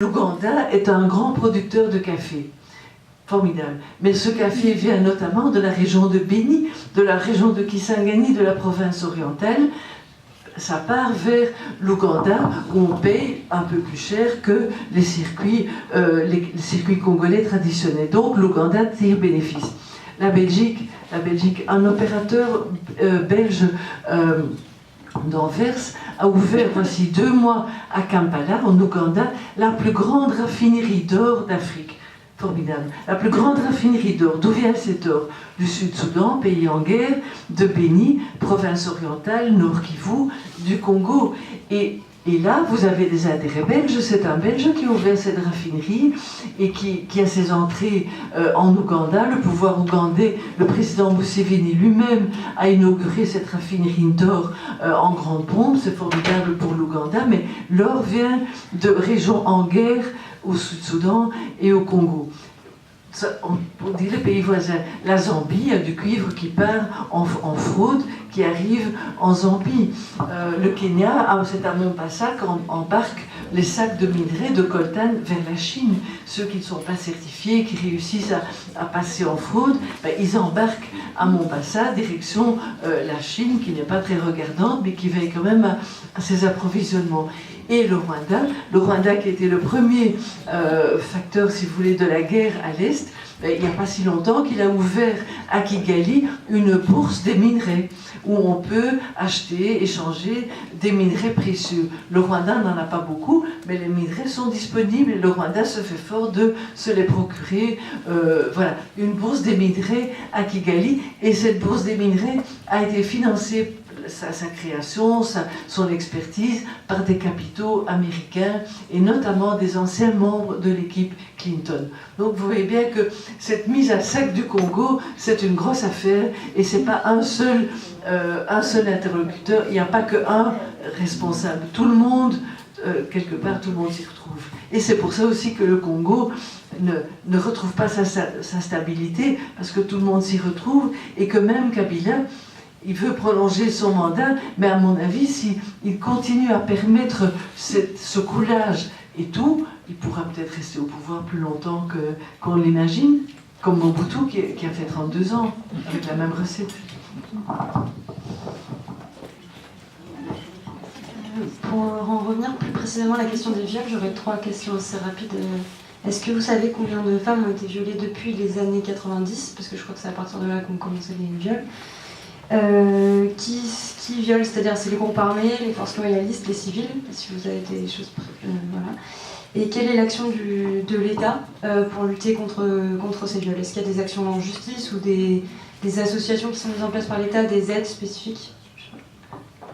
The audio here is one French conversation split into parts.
L'Ouganda est un grand producteur de café. Formidable. Mais ce café vient notamment de la région de Beni, de la région de Kisangani, de la province orientale. Ça part vers l'Ouganda où on paye un peu plus cher que les circuits congolais traditionnels. Donc l'Ouganda tire bénéfice. La Belgique, un opérateur belge d'Anvers a ouvert voici 2 mois à Kampala, en Ouganda, la plus grande raffinerie d'or d'Afrique. Formidable. La plus grande raffinerie d'or. D'où vient cet or? Du Sud-Soudan, pays en guerre, de Beni, province orientale, Nord Kivu, du Congo. Et là, vous avez des intérêts belges. C'est un Belge qui a ouvert cette raffinerie et qui a ses entrées en Ouganda. Le pouvoir ougandais, le président Museveni lui-même a inauguré cette raffinerie d'or en grande pompe. C'est formidable pour l'Ouganda, mais l'or vient de régions en guerre au Sud-Soudan et au Congo. On dit les pays voisins. La Zambie, il y a du cuivre qui part en fraude, qui arrive en Zambie. Le Kenya, c'est à Mombasa qu'embarquent les sacs de minerais de coltan vers la Chine. Ceux qui ne sont pas certifiés, qui réussissent à passer en fraude, ils embarquent à Mombasa, direction la Chine, qui n'est pas très regardante, mais qui veille quand même à ses approvisionnements. Et le Rwanda qui était le premier facteur, si vous voulez, de la guerre à l'Est, il n'y a pas si longtemps qu'il a ouvert à Kigali une bourse des minerais, où on peut acheter, échanger des minerais précieux. Le Rwanda n'en a pas beaucoup, mais les minerais sont disponibles et le Rwanda se fait fort de se les procurer. Voilà, une bourse des minerais à Kigali, et cette bourse des minerais a été financée, sa création, son expertise, par des capitaux américains et notamment des anciens membres de l'équipe Clinton. Donc vous voyez bien que cette mise à sac du Congo, c'est une grosse affaire et c'est pas un seul interlocuteur, il n'y a pas qu'un responsable. Tout le monde, quelque part, tout le monde s'y retrouve. Et c'est pour ça aussi que le Congo ne retrouve pas sa stabilité, parce que tout le monde s'y retrouve et que même Kabila, il veut prolonger son mandat, mais à mon avis, s'il continue à permettre ce coulage et tout, il pourra peut-être rester au pouvoir plus longtemps qu'on l'imagine, comme Mobutu qui a fait 32 ans, avec la même recette. Pour en revenir plus précisément à la question des viols, j'aurais 3 questions assez rapides. Est-ce que vous savez combien de femmes ont été violées depuis les années 90? Parce que je crois que c'est à partir de là qu'ont commencé les viols. Qui violent, c'est-à-dire c'est les groupes armés, les forces loyalistes, les civils, si vous avez des choses... voilà. Et quelle est l'action de l'État pour lutter contre ces viols? Est-ce qu'il y a des actions en justice ou des associations qui sont mises en place par l'État, des aides spécifiques?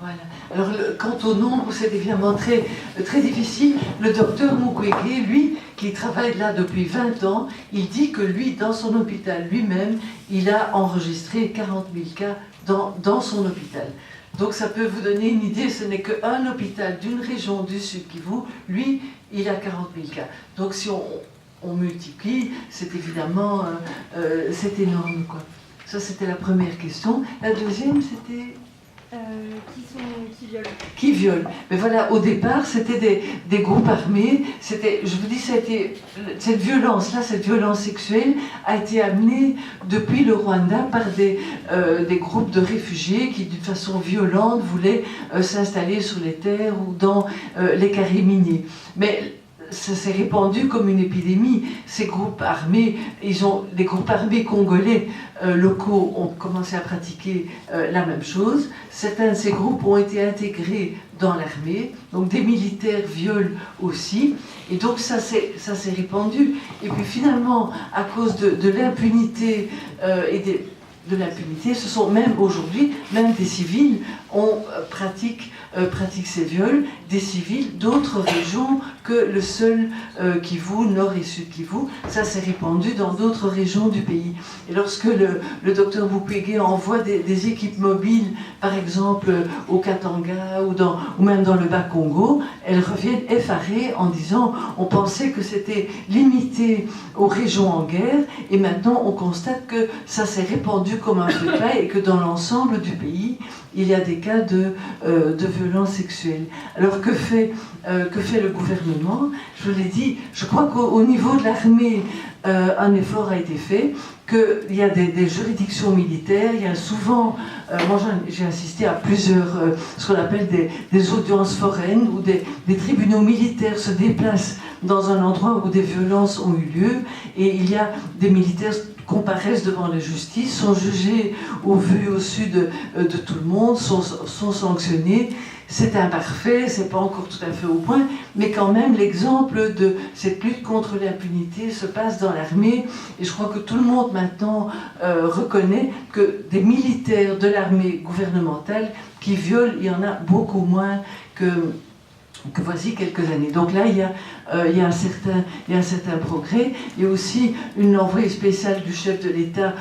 Voilà. Alors, quant au nombre, c'est évidemment très, très difficile. Le docteur Mukwege, lui, qui travaille là depuis 20 ans, il dit que lui, dans son hôpital lui-même, il a enregistré 40 000 cas dans son hôpital. Donc ça peut vous donner une idée, ce n'est qu'un hôpital d'une région du Sud Kivu, lui, il a 40 000 cas. Donc si on multiplie, c'est évidemment, c'est énorme, quoi. Ça, c'était la première question. La deuxième, c'était... Qui violent? Qui violent. Mais voilà, au départ, c'était des groupes armés. Je vous dis, cette violence-là, cette violence sexuelle, a été amenée depuis le Rwanda par des groupes de réfugiés qui, d'une façon violente, voulaient s'installer sur les terres ou dans les carrés miniers. Mais ça s'est répandu comme une épidémie. Ces groupes armés, les groupes armés congolais locaux ont commencé à pratiquer la même chose. Certains de ces groupes ont été intégrés dans l'armée, donc des militaires violent aussi, et donc ça s'est répandu. Et puis finalement, à cause de l'impunité de l'impunité, ce sont même aujourd'hui, même des civils pratiquent ces viols, des civils d'autres régions que le seul Kivu, Nord et Sud Kivu. Ça s'est répandu dans d'autres régions du pays. Et lorsque le docteur Mukwege envoie des équipes mobiles, par exemple au Katanga ou même dans le Bas-Congo, elles reviennent effarées en disant on pensait que c'était limité aux régions en guerre, et maintenant on constate que ça s'est répandu comme un feu de paille et que dans l'ensemble du pays, il y a des cas de violence sexuelle. Alors que fait le gouvernement? Je vous l'ai dit, je crois qu'au niveau de l'armée, un effort a été fait, qu'il y a des juridictions militaires, il y a souvent, moi j'ai assisté à plusieurs, ce qu'on appelle des audiences foraines, où des tribunaux militaires se déplacent dans un endroit où des violences ont eu lieu, et il y a des militaires comparaissent devant la justice, sont jugés au vu, au su de tout le monde, sont sanctionnés. C'est imparfait, c'est pas encore tout à fait au point, mais quand même l'exemple de cette lutte contre l'impunité se passe dans l'armée, et je crois que tout le monde maintenant reconnaît que des militaires de l'armée gouvernementale qui violent, il y en a beaucoup moins que voici quelques années. Donc là, il y a un certain progrès. Il y a aussi une envoyée spéciale du chef de l'État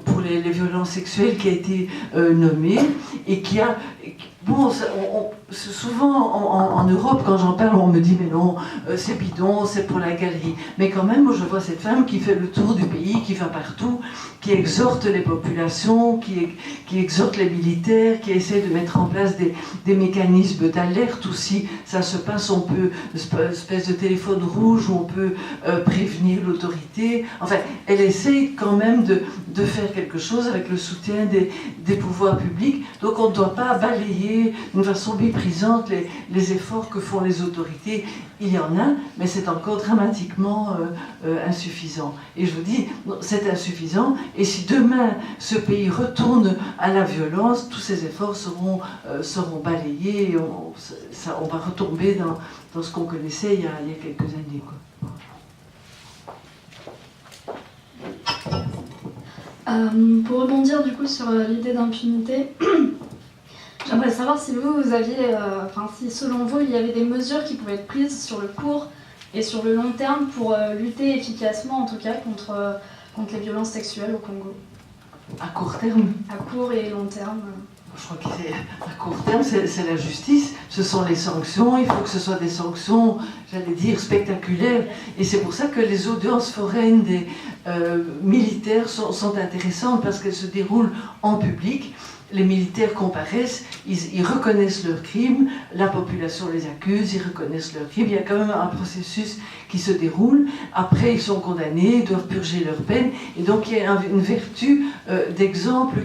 pour les violences sexuelles qui a été nommée et qui a... Bon, souvent en Europe, quand j'en parle, on me dit mais non, c'est bidon, c'est pour la galerie. Mais quand même, moi je vois cette femme qui fait le tour du pays, qui va partout, qui exhorte les populations, qui exhorte les militaires, qui essaie de mettre en place des mécanismes d'alerte aussi. Ça se passe, on peut, une espèce de téléphone rouge où on peut prévenir l'autorité. Enfin, elle essaie quand même de faire quelque chose avec le soutien des pouvoirs publics. Donc on ne doit pas balayer d'une façon méprisante les efforts que font les autorités. Il y en a, mais c'est encore dramatiquement insuffisant. Et je vous dis, c'est insuffisant, et si demain ce pays retourne à la violence, tous ces efforts seront balayés, et on va retomber dans ce qu'on connaissait il y a quelques années, quoi. Pour rebondir du coup sur l'idée d'impunité, j'aimerais savoir si vous aviez, si selon vous il y avait des mesures qui pouvaient être prises sur le court et sur le long terme pour lutter efficacement en tout cas contre les violences sexuelles au Congo. À court terme? À court et long terme. Je crois qu'à court terme, c'est la justice, ce sont les sanctions, il faut que ce soit des sanctions, j'allais dire, spectaculaires. Et c'est pour ça que les audiences foraines des militaires sont intéressantes, parce qu'elles se déroulent en public. Les militaires comparaissent, ils reconnaissent leurs crimes, la population les accuse, ils reconnaissent leurs crimes. Il y a quand même un processus qui se déroule. Après, ils sont condamnés, ils doivent purger leur peine. Et donc, il y a une vertu d'exemple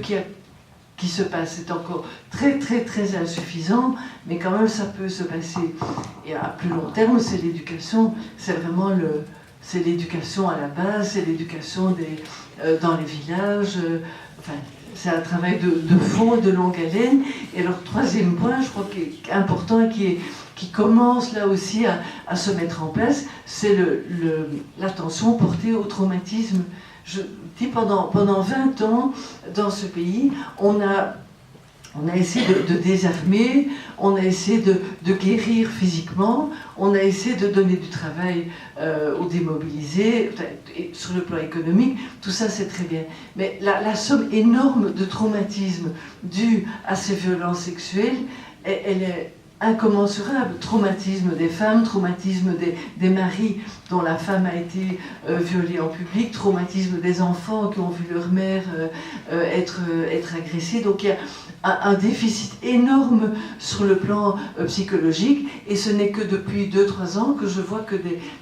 qui se passe. C'est encore très, très, très insuffisant, mais quand même, ça peut se passer. Et à plus long terme, c'est l'éducation. C'est vraiment c'est l'éducation à la base, c'est l'éducation dans les villages. C'est un travail de fond, de longue haleine. Et alors, troisième point, je crois, qui est important, qui commence là aussi à se mettre en place, c'est l'attention portée au traumatisme. Je dis, pendant 20 ans, dans ce pays, on a essayé de désarmer, on a essayé de guérir physiquement, on a essayé de donner du travail aux démobilisés, et sur le plan économique, tout ça c'est très bien. Mais la somme énorme de traumatisme due à ces violences sexuelles, elle est incommensurable. Traumatisme des femmes, traumatisme des maris dont la femme a été violée en public, traumatisme des enfants qui ont vu leur mère être agressée. Donc il y a un déficit énorme sur le plan psychologique, et ce n'est que depuis 2-3 ans que je vois que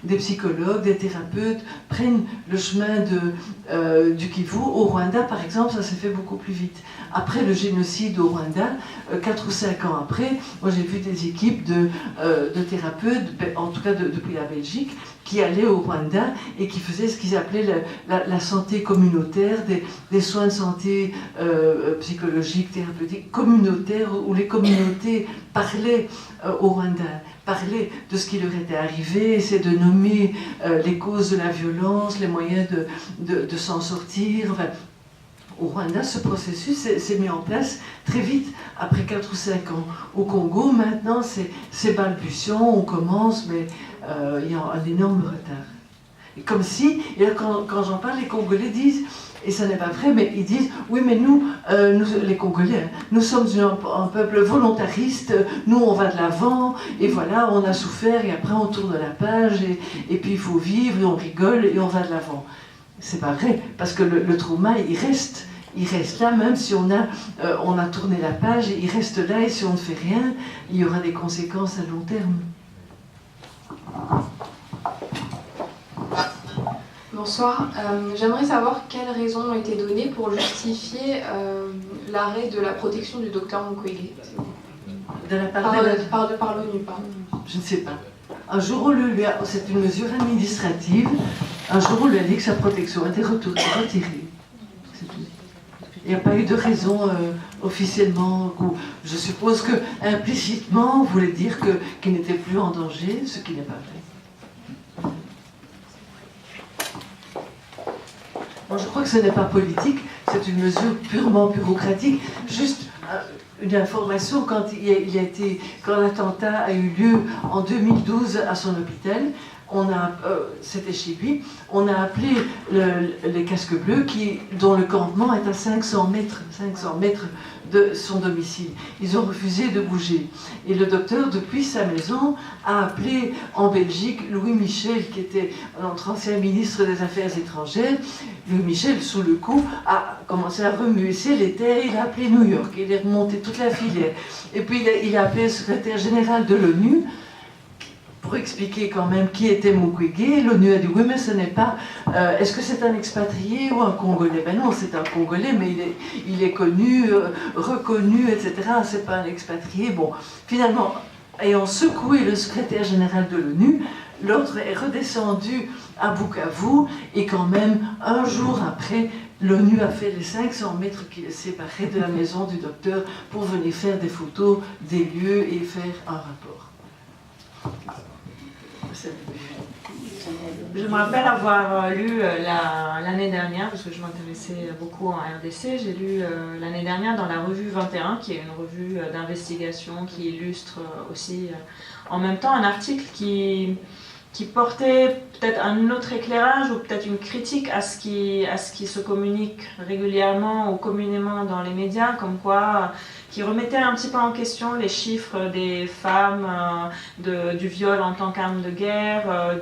des psychologues, des thérapeutes prennent le chemin du Kivu. Au Rwanda, par exemple, ça s'est fait beaucoup plus vite. Après le génocide au Rwanda, 4 ou 5 ans après, moi j'ai vu des équipes de thérapeutes, en tout cas depuis la Belgique, qui allaient au Rwanda et qui faisaient ce qu'ils appelaient la santé communautaire, des soins de santé psychologiques, thérapeutiques, communautaires, où les communautés parlaient au Rwanda, parlaient de ce qui leur était arrivé, essaient de nommer les causes de la violence, les moyens de s'en sortir. Enfin, au Rwanda, ce processus s'est mis en place très vite, après 4 ou 5 ans. Au Congo, maintenant, c'est balbutiant, on commence, mais il y a un énorme retard. Et comme si, et là, quand j'en parle, les Congolais disent, et ça n'est pas vrai, mais ils disent, oui, mais nous les Congolais, nous sommes un peuple volontariste, nous on va de l'avant, et voilà, on a souffert, et après on tourne la page, et puis il faut vivre, et on rigole, et on va de l'avant. C'est pas vrai, parce que le trauma, il reste. il reste là, même si on a tourné la page, il reste là, et si on ne fait rien, il y aura des conséquences à long terme. Bonsoir. J'aimerais savoir quelles raisons ont été données pour justifier l'arrêt de la protection du docteur Mukwege. De la part Par l'ONU, pardon. Je ne sais pas. Un jour, c'est une mesure administrative. Un jour, on lui a dit que sa protection était retirée. C'est tout. Il n'y a pas eu de raison officiellement. Je suppose que implicitement, on voulait dire qu'il n'était plus en danger, ce qui n'est pas vrai. Bon, je crois que ce n'est pas politique, c'est une mesure purement bureaucratique. Juste une information, quand l'attentat a eu lieu en 2012 à son hôpital, c'était chez lui, on a appelé les casques bleus dont le campement est à 500 mètres de son domicile. Ils ont refusé de bouger. Et le docteur, depuis sa maison, a appelé en Belgique Louis Michel, qui était notre ancien ministre des Affaires étrangères. Louis Michel, sous le coup, a commencé à remuer les terres. Il a appelé New York. Il est remonté toute la filière. Et puis il a appelé le secrétaire général de l'ONU pour expliquer quand même qui était Mukwege. L'ONU a dit oui, mais ce n'est pas... est-ce que c'est un expatrié ou un Congolais? Ben non, c'est un Congolais, mais il est connu, reconnu, etc. C'est pas un expatrié. Bon, finalement, ayant secoué le secrétaire général de l'ONU, l'autre est redescendu à Bukavu, et quand même, un jour après, l'ONU a fait les 500 mètres qui le séparaient de la maison du docteur pour venir faire des photos des lieux et faire un rapport. Je me rappelle avoir lu l'année dernière, parce que je m'intéressais beaucoup en RDC, j'ai lu l'année dernière dans la revue 21, qui est une revue d'investigation qui illustre aussi en même temps un article qui portait peut-être un autre éclairage ou peut-être une critique à ce qui se communique régulièrement ou communément dans les médias, comme quoi qui remettait un petit peu en question les chiffres des femmes, du viol en tant qu'arme de guerre,